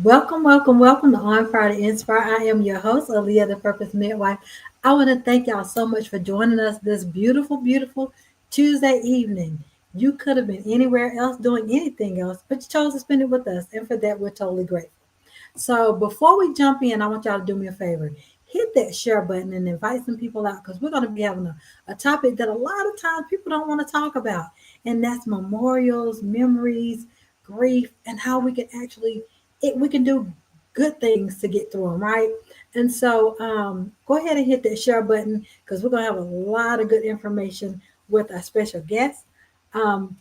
Welcome, welcome, welcome to On Fire to Inspire. I am your host, Aaliyah, the Purpose Midwife. I want to thank y'all so much for joining us this beautiful, beautiful Tuesday evening. You could have been anywhere else doing anything else, but you chose to spend it with us, and for that, we're totally grateful. So before we jump in, I want y'all to do me a favor. Hit that share button and invite some people out because we're going to be having a topic that a lot of times people don't want to talk about. And that's memorials, memories, grief, and how we can actually we can do good things to get through them, right? And so go ahead and hit that share button because we're going to have a lot of good information with our special guest. Um,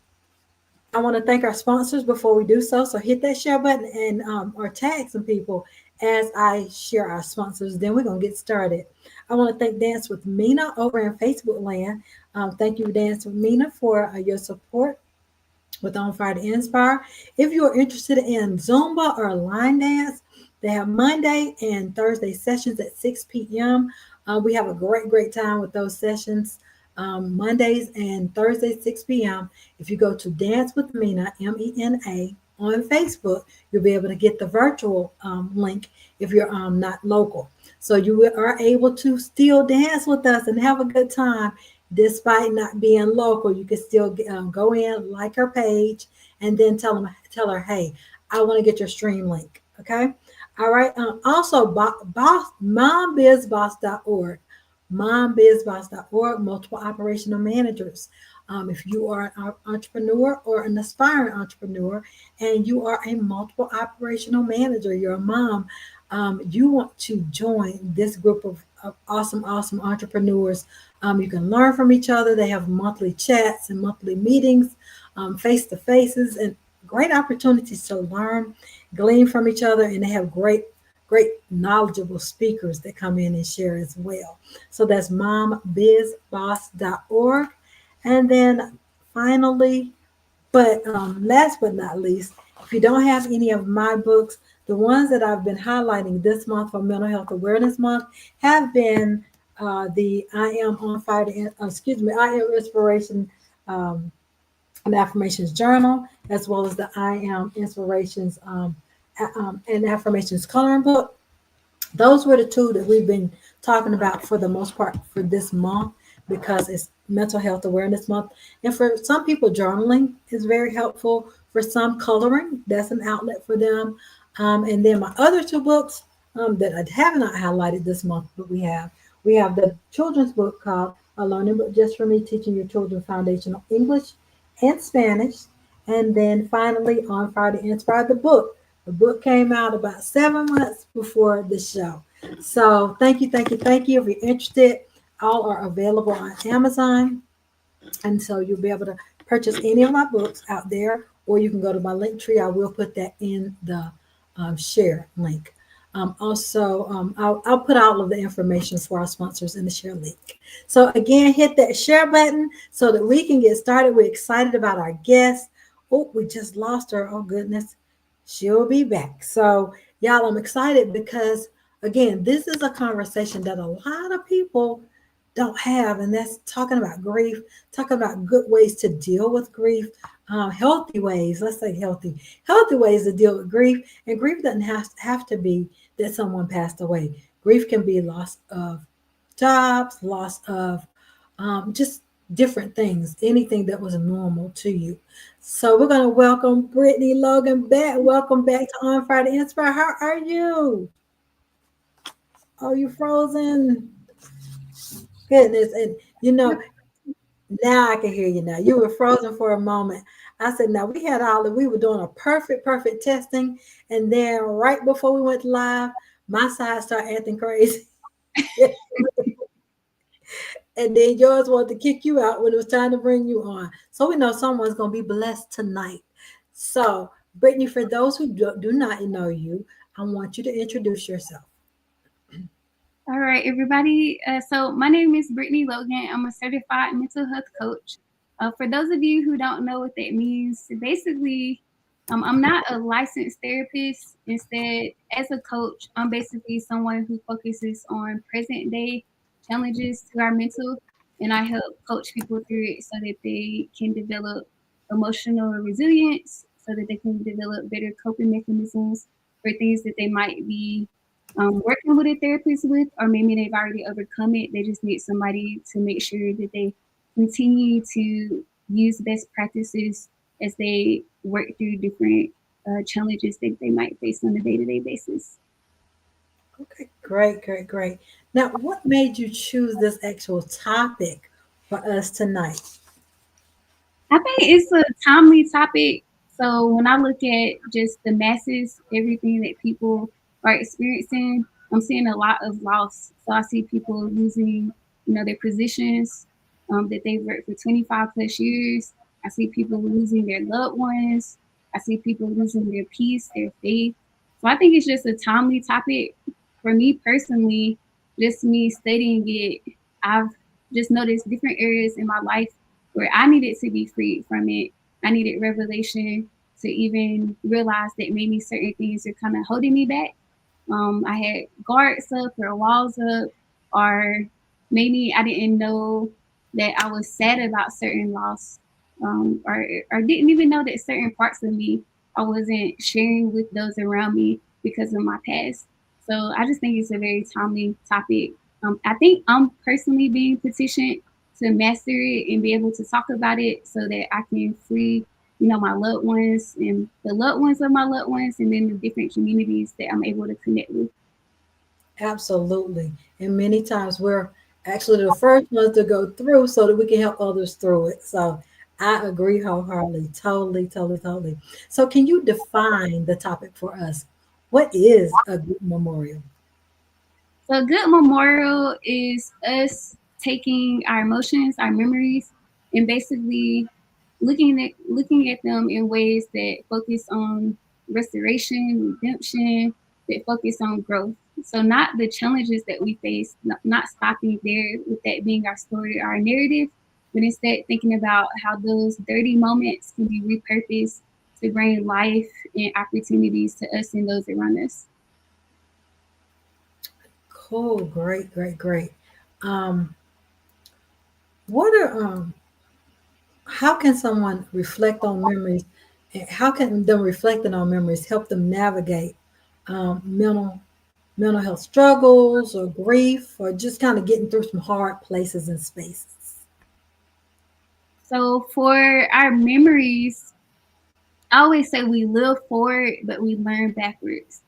I want to thank our sponsors before we do so. So hit that share button and or tag some people as I share our sponsors. Then we're gonna get started. I want to thank Dance with Mina over in Facebook land. Thank you, Dance with Mina, for your support with On Fire to Inspire. If you are interested in Zumba or line dance, they have Monday and Thursday sessions at 6 p.m. We have a great time with those sessions. Mondays and Thursdays, 6 p.m. If you go to Dance with Mina, MENA, on Facebook, you'll be able to get the virtual link if you're not local. So you are able to still dance with us and have a good time despite not being local. You can still go in, like her page, and then tell her, hey, I want to get your stream link. Okay. All right. Also, mombizboss.org, mombizboss.org, multiple operational managers. If you are an entrepreneur or an aspiring entrepreneur and you are a multiple operational manager, you're a mom, you want to join this group of awesome entrepreneurs. You can learn from each other. They have monthly chats and monthly meetings, face to faces, and great opportunities to learn, glean from each other. And they have great knowledgeable speakers that come in and share as well. So that's mombizboss.org. And then finally, but last but not least, if you don't have any of my books, the ones that I've been highlighting this month for Mental Health Awareness Month have been the I Am on Fire, I Am Inspiration and Affirmations Journal, as well as the I Am Inspirations and Affirmations Coloring Book. Those were the two that we've been talking about for the most part for this month because it's Mental Health Awareness Month. And for some people, journaling is very helpful. For some, coloring, that's an outlet for them. And then my other two books that I have not highlighted this month, but we have the children's book called A Learning Book Just for Me, Teaching Your Children Foundational English and Spanish. And then finally, On Fire to Inspire, the book. The book came out about 7 months before the show. So thank you. If you're interested, all are available on Amazon. And so you'll be able to purchase any of my books out there, or you can go to my link tree. I will put that in the share link. I'll put all of the information for our sponsors in the share link. So again, hit that share button so that we can get started. We're excited about our guest. Oh, we just lost her. Oh, goodness. She'll be back. So, y'all, I'm excited because, again, this is a conversation that a lot of people don't have, and that's talking about grief, talking about good ways to deal with grief, healthy ways. Let's say healthy ways to deal with grief. And grief doesn't have to be that someone passed away. Grief can be loss of jobs, loss of just different things, anything that was normal to you. So we're going to welcome Britny Logan back. Welcome back to On Fire to Inspire. How are you? Oh, you frozen? Goodness. And you know, now I can hear you now. You were frozen for a moment. I said, now we were doing a perfect testing. And then right before we went live, my side started acting crazy. And then yours wanted to kick you out when it was time to bring you on. So we know someone's going to be blessed tonight. So, Brittany, for those who do not know you, I want you to introduce yourself. All right, everybody. So my name is Britny Logan. I'm a certified mental health coach. For those of you who don't know what that means, basically, I'm not a licensed therapist. Instead, as a coach, I'm basically someone who focuses on present day challenges to our mental, and I help coach people through it so that they can develop emotional resilience, so that they can develop better coping mechanisms, for things that they might be working with a therapist with, or maybe they've already overcome it. They just need somebody to make sure that they continue to use best practices as they work through different challenges that they might face on a day-to-day basis. Okay, great, great, great. Now, what made you choose this actual topic for us tonight? I think it's a timely topic. So when I look at just the masses, everything that people are experiencing, I'm seeing a lot of loss. So I see people losing, their positions that they've worked for 25 plus years. I see people losing their loved ones. I see people losing their peace, their faith. So I think it's just a timely topic for me personally. Just me studying it, I've just noticed different areas in my life where I needed to be freed from it. I needed revelation to even realize that maybe certain things are kind of holding me back. I had guards up or walls up, or maybe I didn't know that I was sad about certain loss, or didn't even know that certain parts of me I wasn't sharing with those around me because of my past. So I just think it's a very timely topic. I think I'm personally being petitioned to master it and be able to talk about it so that I can free, my loved ones and the loved ones of my loved ones, and then the different communities that I'm able to connect with. Absolutely. And many times we're actually the first ones to go through so that we can help others through it. So I agree wholeheartedly. Totally, totally, totally. So, can you define the topic for us? What is a good memorial? So a good memorial is us taking our emotions, our memories, and basically looking at them in ways that focus on restoration, redemption, that focus on growth. So not the challenges that we face, not stopping there with that being our story, our narrative, but instead thinking about how those dirty moments can be repurposed to bring life and opportunities to us and those around us. Cool. Great, great, great. Um, what are how can someone reflect on memories? And how can them reflecting on memories help them navigate mental health struggles or grief or just kind of getting through some hard places and spaces? So for our memories, I always say we live forward, but we learn backwards.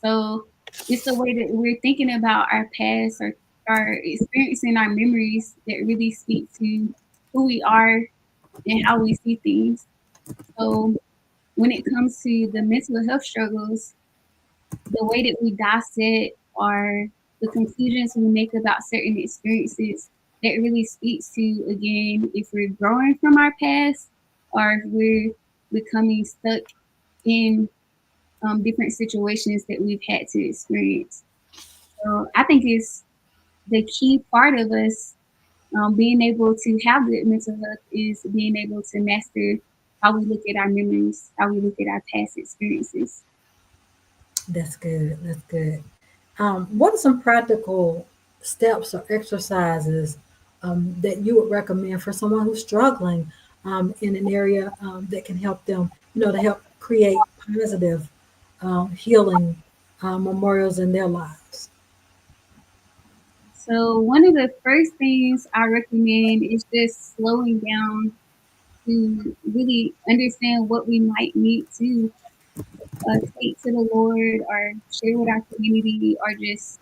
So it's the way that we're thinking about our past or our experiencing our memories that really speak to who we are and how we see things. So when it comes to the mental health struggles, the way that we dissect or the conclusions we make about certain experiences, that really speaks to, again, if we're growing from our past or if we're becoming stuck in different situations that we've had to experience. So I think it's the key part of us being able to have good mental health is being able to master how we look at our memories, how we look at our past experiences. That's good. That's good. What are some practical steps or exercises that you would recommend for someone who's struggling in an area that can help them, to help create positive healing memorials in their lives? So one of the first things I recommend is just slowing down to really understand what we might need to take to the Lord or share with our community or just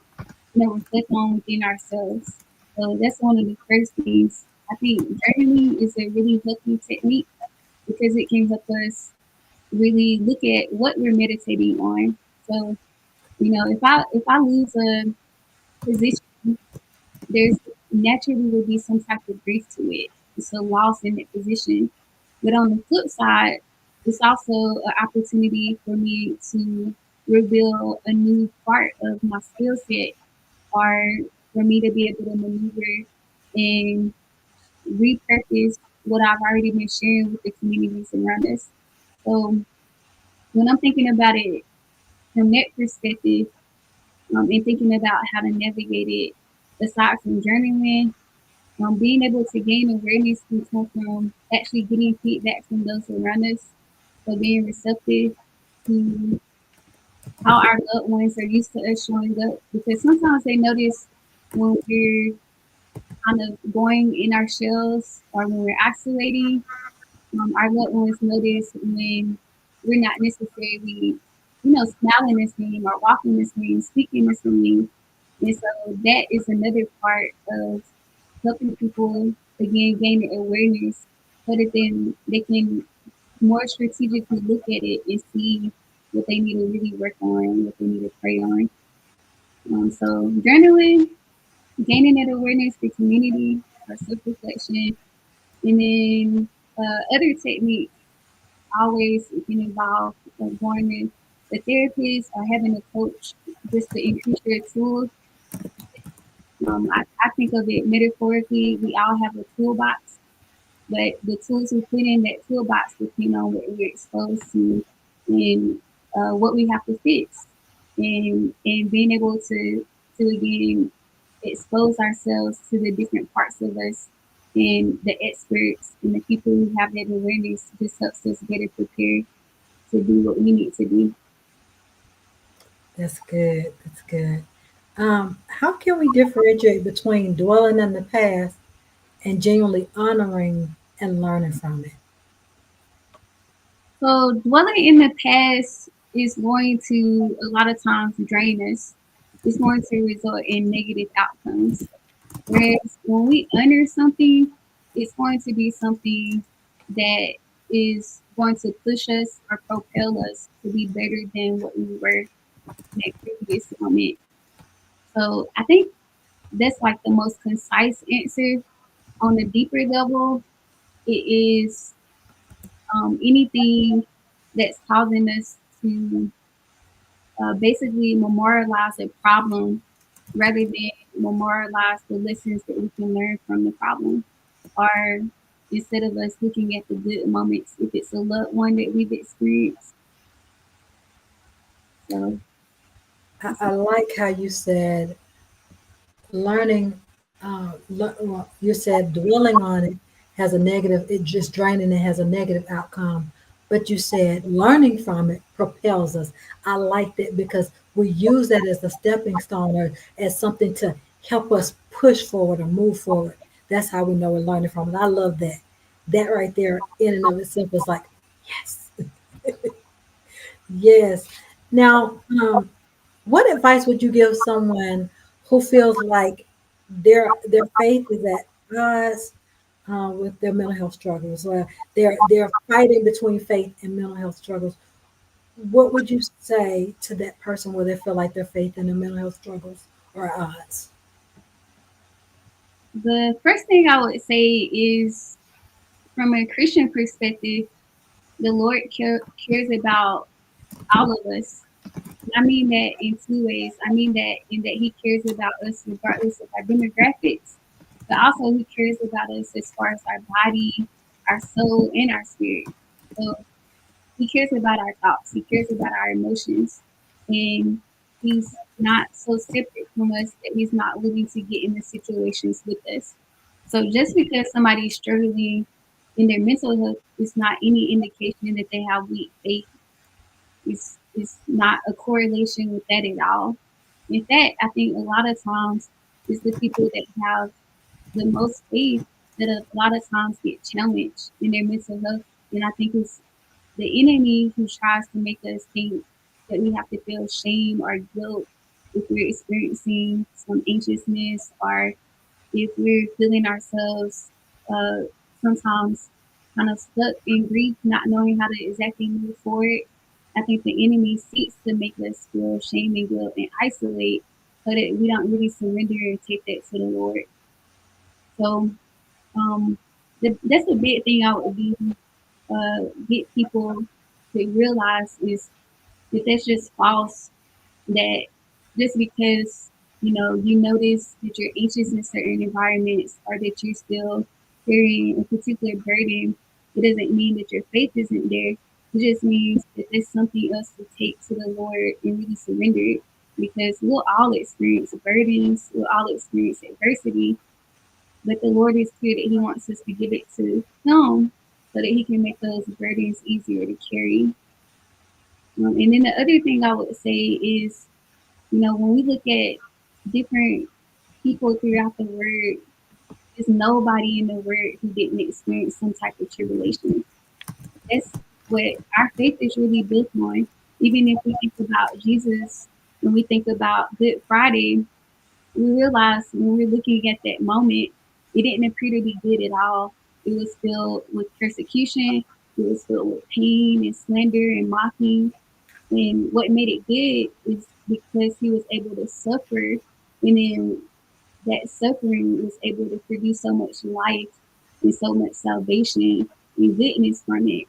reflect on within ourselves. So that's one of the first things. I think journaling is a really healthy technique because it can help us really look at what we're meditating on. So, if I lose a position, there's naturally will be some type of grief to it. It's a loss in that position. But on the flip side, it's also an opportunity for me to reveal a new part of my skill set or for me to be able to maneuver and repurpose what I've already been sharing with the communities around us. So when I'm thinking about it from that perspective, and thinking about how to navigate it, aside from journaling, being able to gain awareness can come from actually getting feedback from those around us. So being receptive to how our loved ones are used to us showing up, because sometimes they notice when we're kind of going in our shells or when we're isolating. Our loved ones notice when we're not necessarily, smiling the same or walking the same, speaking the same. And so that is another part of helping people again gain the awareness so that then they can more strategically look at it and see what they need to really work on, what they need to pray on. So journaling, gaining that awareness for community or self-reflection, and then other techniques always can involve going to the therapist or having a coach just to increase your tools. I think of it metaphorically. We all have a toolbox, but the tools we put in that toolbox depend on what we're exposed to and what we have to fix, and being able to again expose ourselves to the different parts of us and the experts and the people who have that awareness just helps us better prepare to do what we need to do. That's good. That's good. How can we differentiate between dwelling in the past and genuinely honoring and learning from it? So dwelling in the past is going to a lot of times drain us. It's going to result in negative outcomes. Whereas when we honor something, it's going to be something that is going to push us or propel us to be better than what we were in that previous moment. So I think that's like the most concise answer. On a deeper level, it is anything that's causing us to basically memorialize a problem rather than memorialize the lessons that we can learn from the problem. Or instead of us looking at the good moments, if it's a loved one that we've experienced. So I like how you said learning, well, you said dwelling on it has a negative, it just draining it has a negative outcome. But you said learning from it propels us. I like that because we use that as a stepping stone or as something to help us push forward or move forward. That's how we know we're learning from it. I love that. That right there, in and of itself, is like, yes, yes. Now, what advice would you give someone who feels like their faith is at odds with their mental health struggles, or they're fighting between faith and mental health struggles? What would you say to that person where they feel like their faith and their mental health struggles are at odds? the first thing I would say is from a Christian perspective, the Lord cares about all of us. I mean that in two ways. I mean that in that He cares about us regardless of our demographics, but also He cares about us as far as our body, our soul, and our spirit. So He cares about our thoughts. He cares about our emotions, and He's not so separate from us that He's not willing to get in the situations with us. So just because somebody's struggling in their mental health is not any indication that they have weak faith. It's not a correlation with that at all. In fact, I think a lot of times it's the people that have the most faith that a lot of times get challenged in their mental health. And I think it's the enemy who tries to make us think that we have to feel shame or guilt if we're experiencing some anxiousness or if we're feeling ourselves uh, sometimes kind of stuck in grief, not knowing how to exactly move forward. I think the enemy seeks to make us feel shame and guilt and isolate so that we don't really surrender and take that to the Lord. So um, that's a big thing I would do, get people to realize is that that's just false, that just because you notice that you're anxious in certain environments or that you're still carrying a particular burden, it doesn't mean that your faith isn't there. It just means that there's something else to take to the Lord and really surrender it, because we'll all experience burdens, we'll all experience adversity, but the Lord is clear that He wants us to give it to Him so that He can make those burdens easier to carry. And then the other thing I would say is, when we look at different people throughout the word, there's nobody in the word who didn't experience some type of tribulation. That's what our faith is really built on. Even if we think about Jesus, when we think about Good Friday, we realize when we're looking at that moment, it didn't appear to be good at all. It was filled with persecution, it was filled with pain and slander and mocking. And what made it good is because he was able to suffer, and then that suffering was able to produce so much life and so much salvation and goodness from it.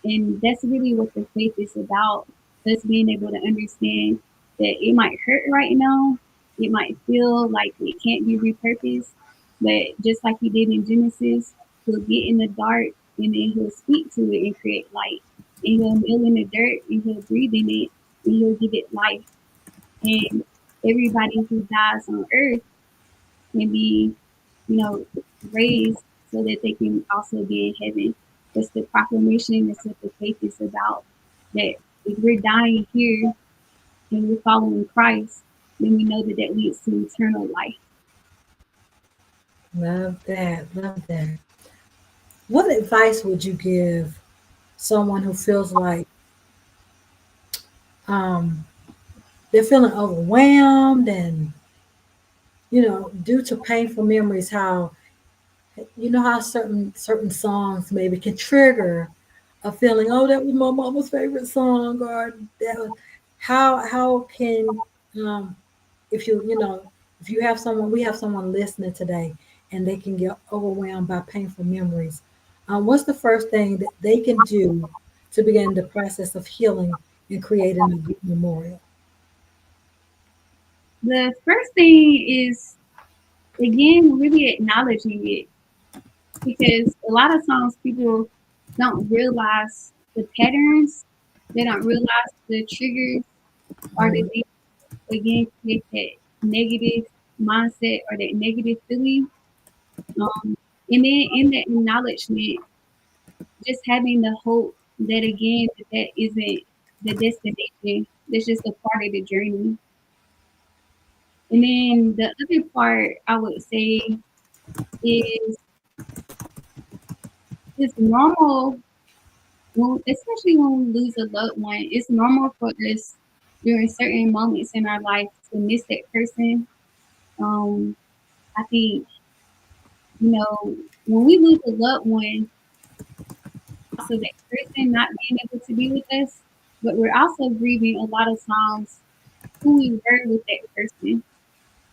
And that's really what the faith is about. Us being able to understand that it might hurt right now, it might feel like it can't be repurposed, but just like he did in Genesis, he'll get in the dark and then he'll speak to it and create light. And he'll kneel in the dirt and he'll breathe in it and he'll give it life. And everybody who dies on earth can be, you know, raised so that they can also be in heaven. That's the proclamation. That's what the faith is about. That if we're dying here and we're following Christ, then we know that that leads to eternal life. Love that. Love that. What advice would you give someone who feels like um, they're feeling overwhelmed and, due to painful memories, how how certain songs maybe can trigger a feeling, oh, that was my mama's favorite song, or that was, how can um if if you have someone we have someone listening today and they can get overwhelmed by painful memories, what's the first thing that they can do to begin the process of healing and creating a good memorial? The first thing is, again, really acknowledging it, because a lot of times people don't realize the patterns, they don't realize the triggers, or that Mhm. they again create that negative mindset or that negative feeling. And then in that acknowledgement, just having the hope that again that isn't the destination. That's just a part of the journey. And then the other part I would say is it's normal, especially when we lose a loved one. It's normal for us during certain moments in our life to miss that person. I think when we lose a loved one, also that person not being able to be with us, but we're also grieving a lot of times who we were with that person.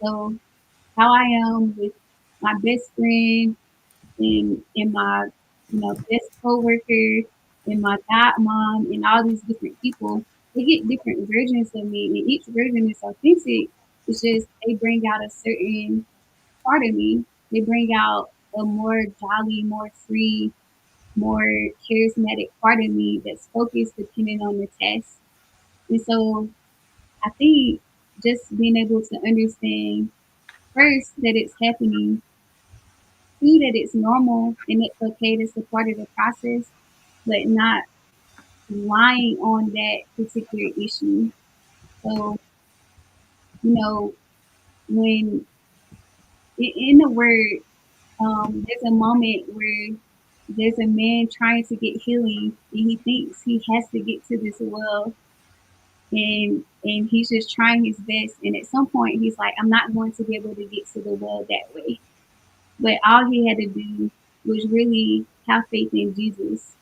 So how I am with my best friend and my best coworker and my god mom and all these different people, they get different versions of me and each version is authentic. It's just they bring out a certain part of me. They bring out a more jolly, more free, more charismatic part of me that's focused depending on the test. And so I think just being able to understand first that it's happening, two, that it's normal and it's okay, that's a part of the process, but not lying on that particular issue. So, when in the word, there's a moment where there's a man trying to get healing and he thinks he has to get to this well, and he's just trying his best, and at some point he's like, I'm not going to be able to get to the well that way. But all he had to do was really have faith in Jesus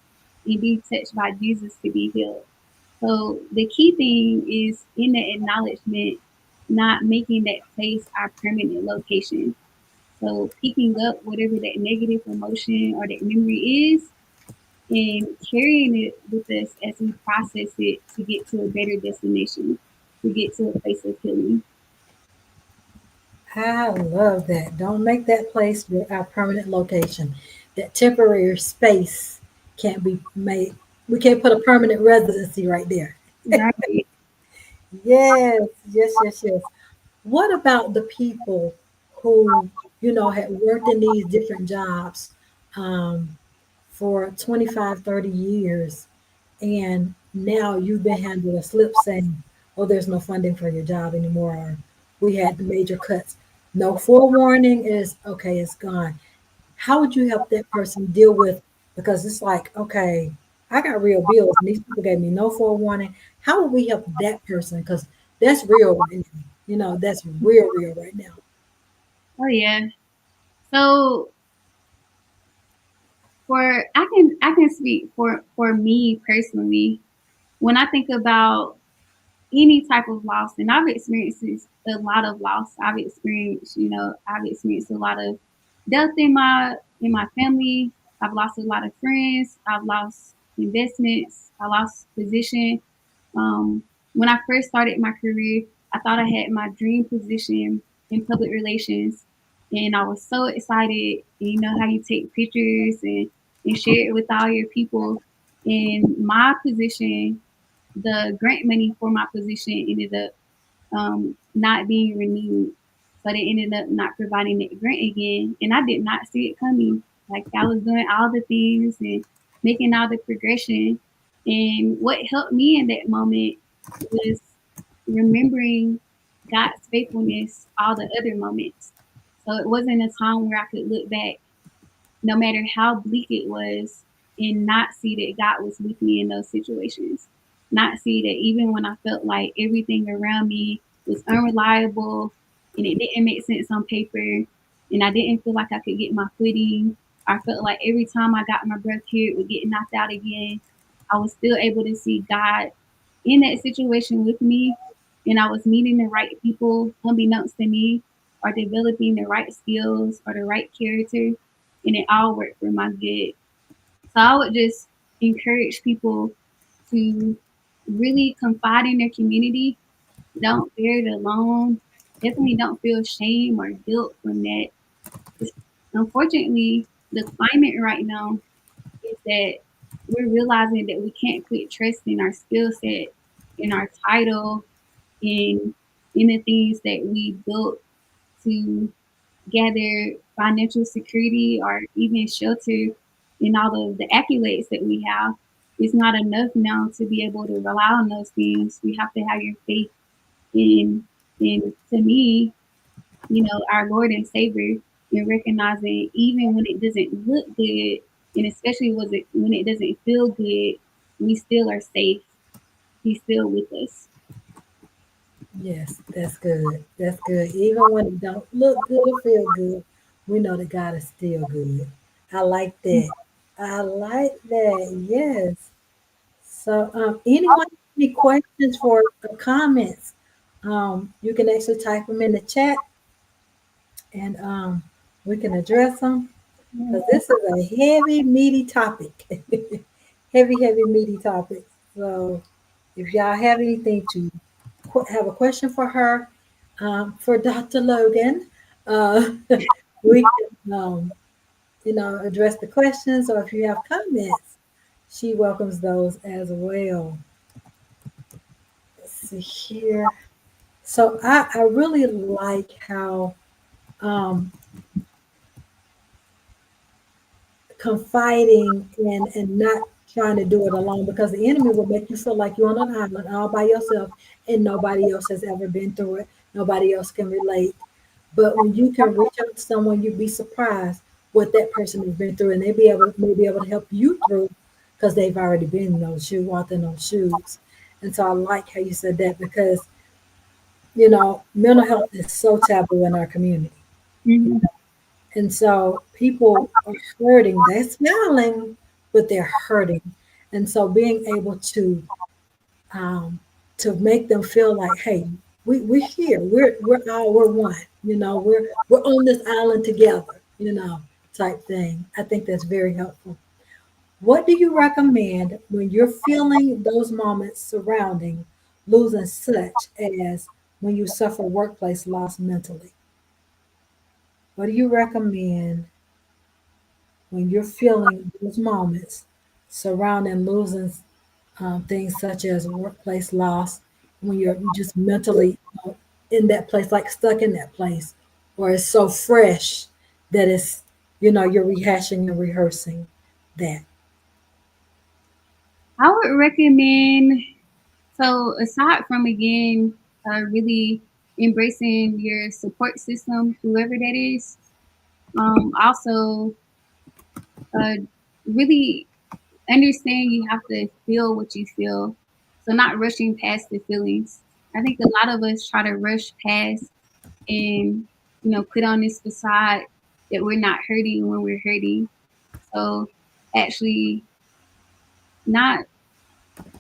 and be touched by Jesus to be healed. So the key thing is in the acknowledgement, not making that place our permanent location. So picking up whatever that negative emotion or that memory is and carrying it with us as we process it to get to a better destination, to get to a place of healing. I love that. Don't make that place our permanent location. That temporary space can't be made. We can't put a permanent residency right there. Right. Yes, yes, yes, yes. What about the people who, had worked in these different jobs um, for 25, 30 years? And now you've been handed a slip saying, oh, there's no funding for your job anymore, or we had major cuts. No forewarning is okay, it's gone. How would you help that person deal with? Because it's like, okay, I got real bills and these people gave me no forewarning. How would we help that person? Because that's real right now. That's real right now. Oh yeah. So I can speak for me personally. When I think about any type of loss, and I've experienced a lot of loss. I've experienced a lot of death in my family. I've lost a lot of friends. I've lost investments. I lost position. When I first started my career, I thought I had my dream position in public relations, and I was so excited. And you know how you take pictures and share it with all your people. And my position, the grant money for my position ended up not being renewed. So they ended up not providing that grant again. And I did not see it coming. Like I was doing all the things and making all the progression. And what helped me in that moment was remembering God's faithfulness all the other moments. So it wasn't a time where I could look back no matter how bleak it was, and not see that God was with me in those situations. Not see that even when I felt like everything around me was unreliable and it didn't make sense on paper, and I didn't feel like I could get my footing. I felt like every time I got my breath here, it would get knocked out again. I was still able to see God in that situation with me, and I was meeting the right people, unbeknownst to me, or developing the right skills or the right character, and it all worked for my good. So I would just encourage people to really confide in their community. Don't bear it alone. Definitely don't feel shame or guilt from that. It's, unfortunately, the climate right now is that we're realizing that we can't put trust in our skill set, in our title, in the things that we built to gather financial security or even shelter in all of the accolades that we have. It's not enough now to be able to rely on those things. We have to have your faith in to me, our Lord and Savior, and recognizing even when it doesn't look good, and especially when it doesn't feel good, we still are safe. He's still with us. Yes, that's good. That's good. Even when it don't look good or feel good, we know that God is still good. I like that. I like that. Yes. So, anyone have any questions or comments? You can actually type them in the chat, and we can address them because this is a heavy, meaty topic. Heavy, meaty topic. So, if y'all have anything to have a question for her, for Dr. Logan, uh, we can, address the questions, or if you have comments, she welcomes those as well. Let's see here. So I really like how um, confiding and not trying to do it alone, because the enemy will make you feel like you're on an island all by yourself and nobody else has ever been through it. Nobody else can relate. But when you can reach out to someone, you'd be surprised what that person has been through, and may be able to help you through because they've already been in those shoes, walked in those shoes. And so I like how you said that, because mental health is so taboo in our community. Mhm. And so people are hurting. They're smiling, but they're hurting. And so being able um, to make them feel like, hey, we're here. We're one. We're on this island together. Type thing. I think that's very helpful. What do you recommend when you're feeling those moments surrounding losing, such as when you suffer workplace loss mentally? What do you recommend when you're feeling those moments surrounding losing, things such as workplace loss, when you just mentally, in that place, like stuck in that place, or it's so fresh that you're rehashing and rehearsing that? I would recommend, so aside from again, really embracing your support system, whoever that is, also uh, really understand you have to feel what you feel. So not rushing past the feelings. I think a lot of us try to rush past and, put on this facade that we're not hurting when we're hurting. So actually not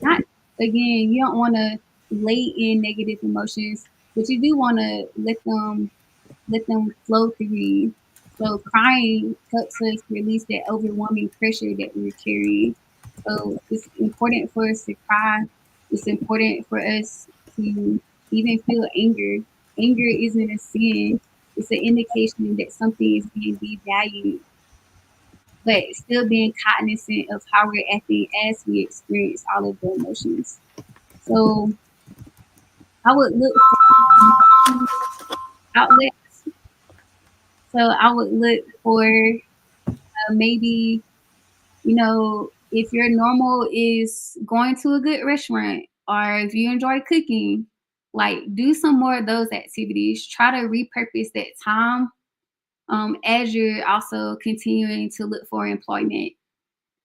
not again, you don't want to lay in negative emotions, but you do want to let them flow through you. So crying helps us release that overwhelming pressure that we're carrying. So it's important for us to cry. It's important for us to even feel anger. Anger isn't a sin. It's an indication that something is being devalued, but still being cognizant of how we're acting as we experience all of the emotions. So I would look for outlets. So I would look for maybe, if your normal is going to a good restaurant or if you enjoy cooking, like do some more of those activities. Try to repurpose that time as you're also continuing to look for employment.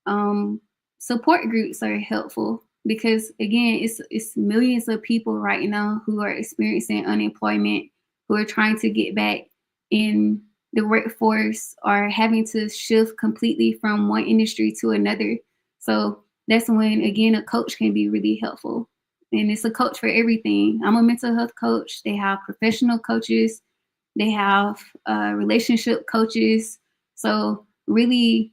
um, Support groups are helpful because again it's millions of people right now who are experiencing unemployment, who are trying to get back in the workforce or having to shift completely from one industry to another. So that's when again a coach can be really helpful, and it's a coach for everything. I'm a mental health coach. They have professional coaches, they have relationship coaches. So really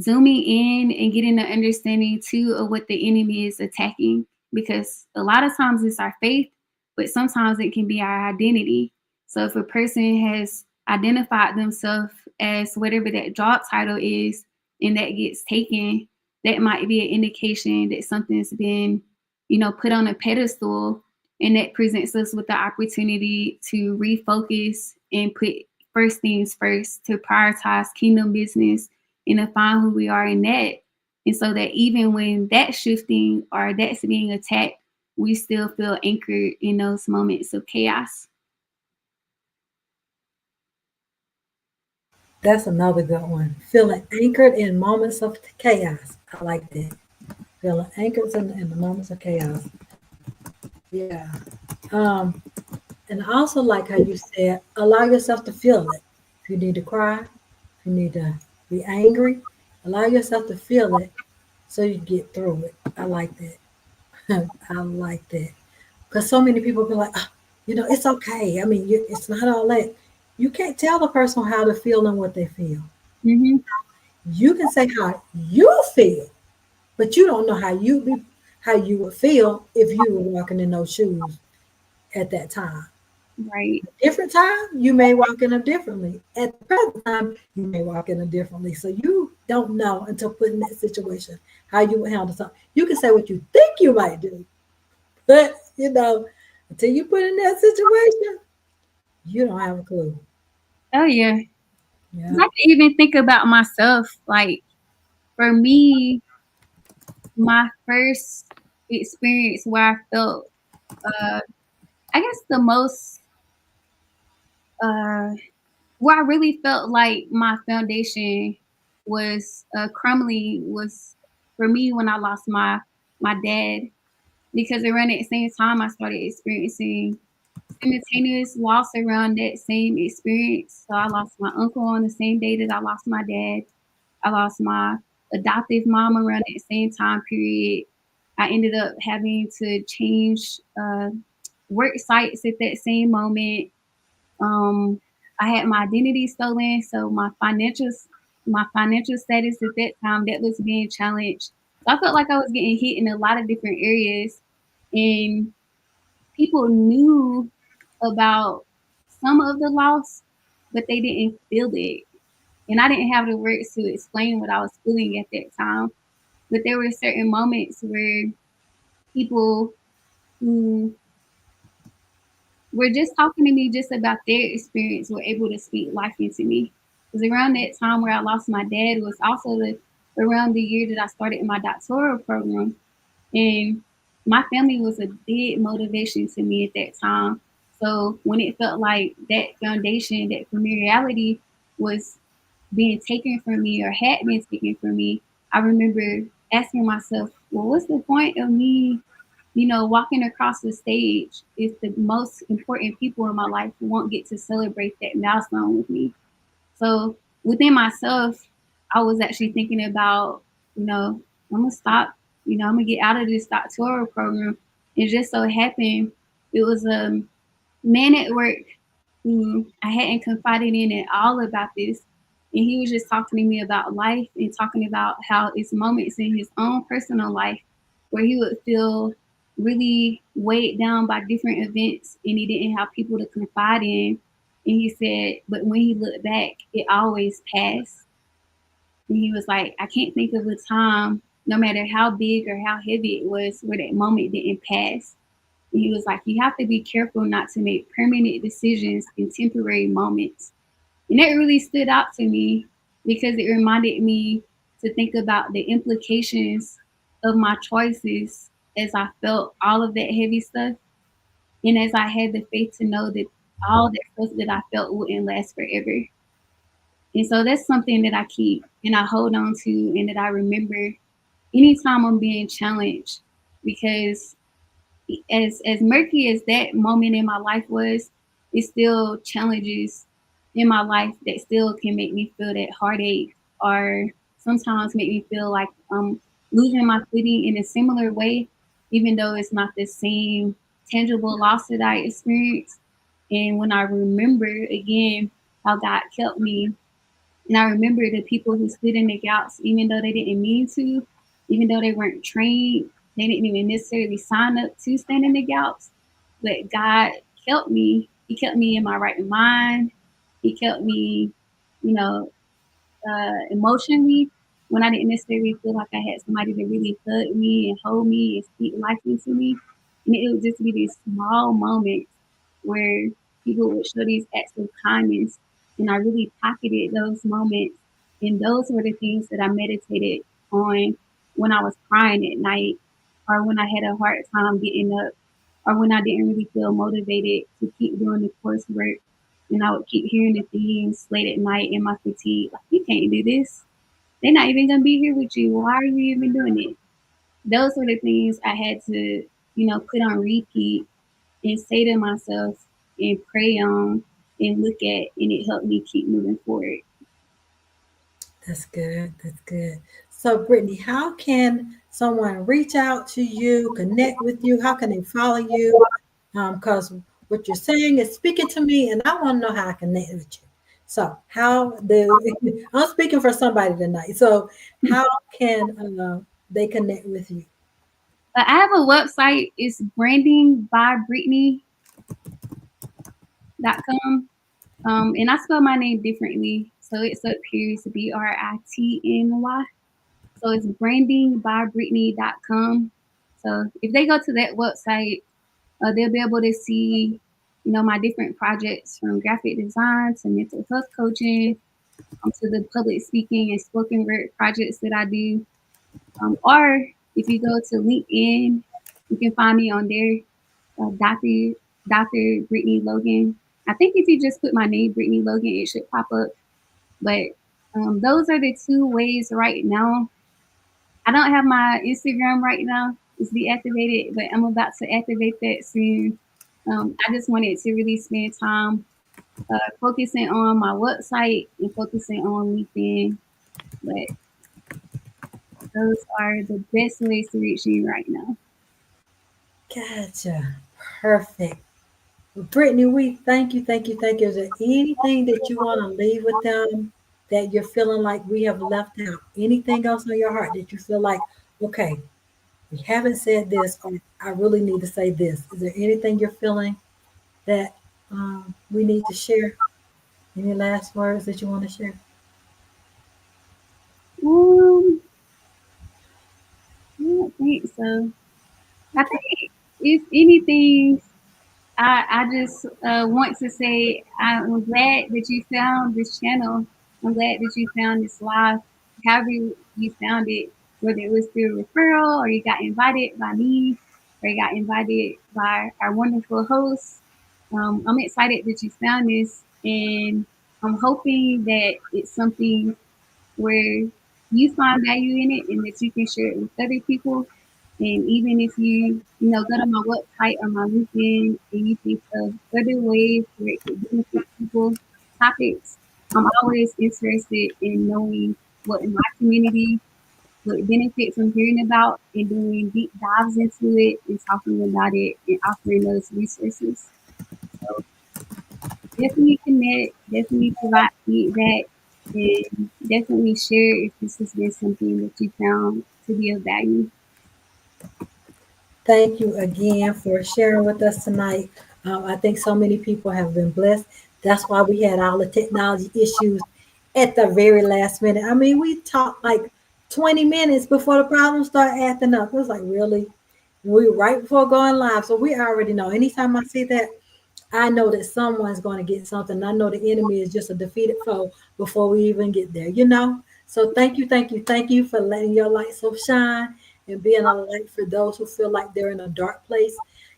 zooming in and getting an understanding too of what the enemy is attacking, because a lot of times it's our faith, but sometimes it can be our identity. So if a person has identified themselves as whatever that job title is and that gets taken, that might be an indication that something's been, put on a pedestal, and that presents us with the opportunity to refocus and put first things first, to prioritize kingdom business and to find who we are in that. And so that even when that's shifting or that's being attacked, we still feel anchored in those moments of chaos. That's another good one. Feeling anchored in moments of chaos. I like that. Feeling anchored in the moments of chaos. Yeah. Um, and I also like how you said, allow yourself to feel it. If you need to cry, if you need to be angry, allow yourself to feel it so you get through it. I like that. I like that. Because so many people be like, "Ah, it's okay. I mean, it's not all that." You can't tell the person how to feel and what they feel. Mm-hmm. You can say how you feel, but you don't know how you would feel if you were walking in those shoes at that time. Right. Different time, you may walk in them differently. At the present time, you may walk in them differently. So you don't know until put in that situation how you would handle something. You can say what you think you might do, but until you put in that situation, you don't have a clue. Oh yeah. 'Cause Yeah, I can even think about myself. Like for me, my first experience where I felt, uh, I guess the most, uh, where I really felt like my foundation was crumbling was for me when I lost my dad, because around that same time I started experiencing simultaneous loss around that same experience. So I lost my uncle on the same day that I lost my dad. I lost my adoptive mom around that same time period. I ended up having to change work sites at that same moment. Um, I had my identity stolen, so my financial status at that time, that was being challenged. So I felt like I was getting hit in a lot of different areas, and people knew about some of the loss, but they didn't feel it. And I didn't have the words to explain what I was feeling at that time. But there were certain moments where people who were just talking to me just about their experience were able to speak life into me. Because around that time where I lost my dad was also around the year that I started my doctoral program. And my family was a big motivation to me at that time. So when it felt like that foundation, that familiarity was being taken from me or had been taken from me, I remember asking myself, well, what's the point of me, walking across the stage if the most important people in my life won't get to celebrate that milestone with me? So within myself, I was actually thinking about, I'm gonna stop, I'm gonna get out of this doctoral program. It just so happened it was a man at work who I hadn't confided in at all about this. And he was just talking to me about life and talking about how it's moments in his own personal life where he would feel really weighed down by different events and he didn't have people to confide in. And he said, but when he looked back, it always passed. And he was like, I can't think of a time, no matter how big or how heavy it was, where that moment didn't pass. And he was like, you have to be careful not to make permanent decisions in temporary moments. And that really stood out to me because it reminded me to think about the implications of my choices as I felt all of that heavy stuff. And as I had the faith to know that all that stuff that I felt wouldn't last forever. And so that's something that I keep and I hold on to and that I remember anytime I'm being challenged because as murky as that moment in my life was, it still challenges in my life that still can make me feel that heartache or sometimes make me feel like I'm losing my footing in a similar way, even though it's not the same tangible loss that I experienced. And when I remember again how God kept me and I remember the people who stood in the gaps, even though they didn't mean to, even though they weren't trained, they didn't even necessarily sign up to stand in the gaps. But God kept me. He kept me in my right mind. He kept me, you know, emotionally when I didn't necessarily feel like I had somebody to really hug me and hold me and speak life into me. And it would just be these small moments where people would show these acts of kindness. And I really pocketed those moments. And those were the things that I meditated on when I was crying at night or when I had a hard time getting up or when I didn't really feel motivated to keep doing the coursework. And I would keep hearing the things late at night in my fatigue, like, you can't do this. They're not even gonna be here with you. Why are you even doing it? Those were the things I had to, put on repeat and say to myself and pray on and look at, and it helped me keep moving forward. That's good. That's good. So, Brittany, how can someone reach out to you, connect with you? How can they follow you? Because what you're saying is speaking to me, and I want to know how I connect with you. So, how do I'm speaking for somebody tonight? So, how can they connect with you? I have a website. It's brandingbybritney.com. And I spell my name differently. So it's up here. It's Britny. So it's brandingbybritney.com. So if they go to that website, they'll be able to see, my different projects from graphic design to mental health coaching, to the public speaking and spoken word projects that I do. Or if you go to LinkedIn, you can find me on there, Dr. Britny Logan. I think if you just put my name, Britny Logan, it should pop up. But those are the two ways right now. I don't have my Instagram right now. It's deactivated, but I'm about to activate that soon. I just wanted to really spend time focusing on my website and focusing on LinkedIn. But those are the best ways to reach me right now. Gotcha. Perfect. Well, Brittany, we thank you, thank you, thank you. Is there anything that you want to leave with them that you're feeling like we have left out? Anything else on your heart that you feel like, okay, we haven't said this, or I really need to say this? Is there anything you're feeling that we need to share? Any last words that you want to share? Um, I don't think so. I think if anything, I just want to say I'm glad that you found this channel. I'm glad that you found this live. However you found it, whether it was through referral or you got invited by me or you got invited by our wonderful host. I'm excited that you found this, and I'm hoping that it's something where you find value in it and that you can share it with other people. And even if you go to my website or my LinkedIn and you think of other ways where it could benefit people, topics, I'm always interested in knowing what in my community would benefit from hearing about and doing deep dives into it and talking about it and offering those resources. So definitely connect, definitely provide feedback, and definitely share if this has been something that you found to be of value. Thank you again for sharing with us tonight. I think so many people have been blessed. That's why we had all the technology issues at the very last minute. I mean, we talked like 20 minutes before the problem started acting up. It was like, really? We were right before going live. So we already know. Anytime I see that, I know that someone's going to get something. I know the enemy is just a defeated foe before we even get there, you know? So thank you, thank you, thank you for letting your light so shine and being a light for those who feel like they're in a dark place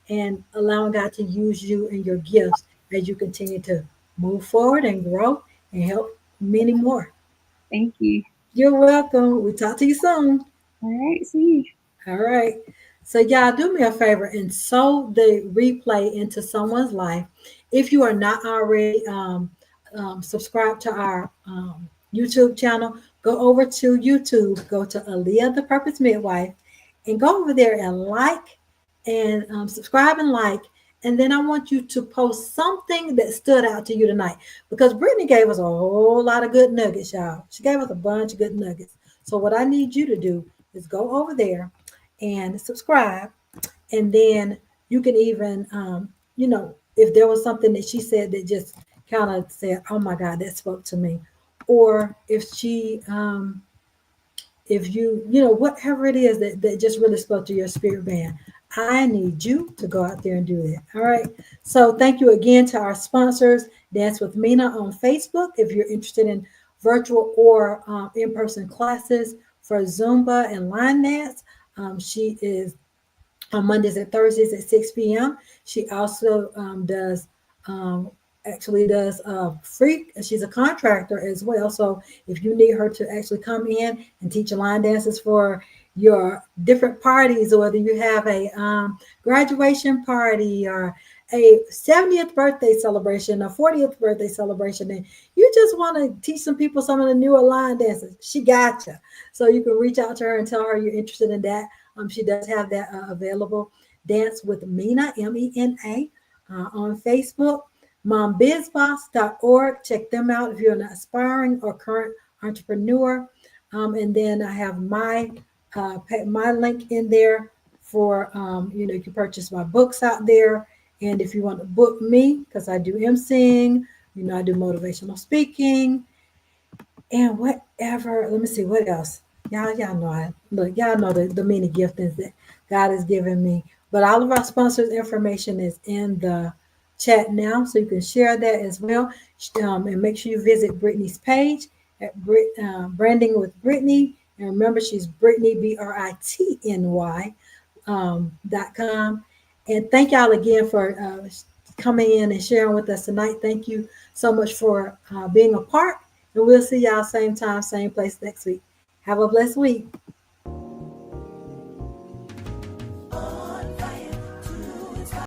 and allowing God to use you and your gifts as you continue to move forward and grow and help many more. Thank you. You're welcome. We'll talk to you soon. All right, see you. All right. So, y'all, do me a favor and sow the replay into someone's life. If you are not already subscribed to our YouTube channel, go over to YouTube, go to Aaliyah the Purpose Midwife, and go over there and like and subscribe and like. And then I want you to post something that stood out to you tonight because Brittany gave us a whole lot of good nuggets, y'all. She gave us a bunch of good nuggets. So, what I need you to do is go over there and subscribe. And then you can even, if there was something that she said that just kind of said, oh my God, that spoke to me. Or if whatever it is that just really spoke to your spirit man, I need you to go out there and do that. All right. So thank you again to our sponsors, Dance with Mina on Facebook. If you're interested in virtual or in-person classes for Zumba and line dance, she is on Mondays and Thursdays at 6 p.m. She also um, does free. She's a contractor as well. So if you need her to actually come in and teach line dances for your different parties, or whether you have a graduation party or a 70th birthday celebration, a 40th birthday celebration, and you just want to teach some people some of the newer line dances, she got you. So you can reach out to her and tell her you're interested in that. She does have that available. Dance with Mina, MENA, on Facebook. MomBizBoss.org. Check them out if you're an aspiring or current entrepreneur. And then I have my link in there for you can purchase my books out there. And if you want to book me, because I do emceeing, I do motivational speaking, and whatever. Let me see what else. Y'all know y'all know the many giftings that God has given me. But all of our sponsors' information is in the chat now, so you can share that as well. And make sure you visit Brittany's page at Branding with Brittany. And remember, she's Brittany BRITNY .com. And thank y'all again for coming in and sharing with us tonight. Thank you so much for being a part. And we'll see y'all same time, same place next week. Have a blessed week.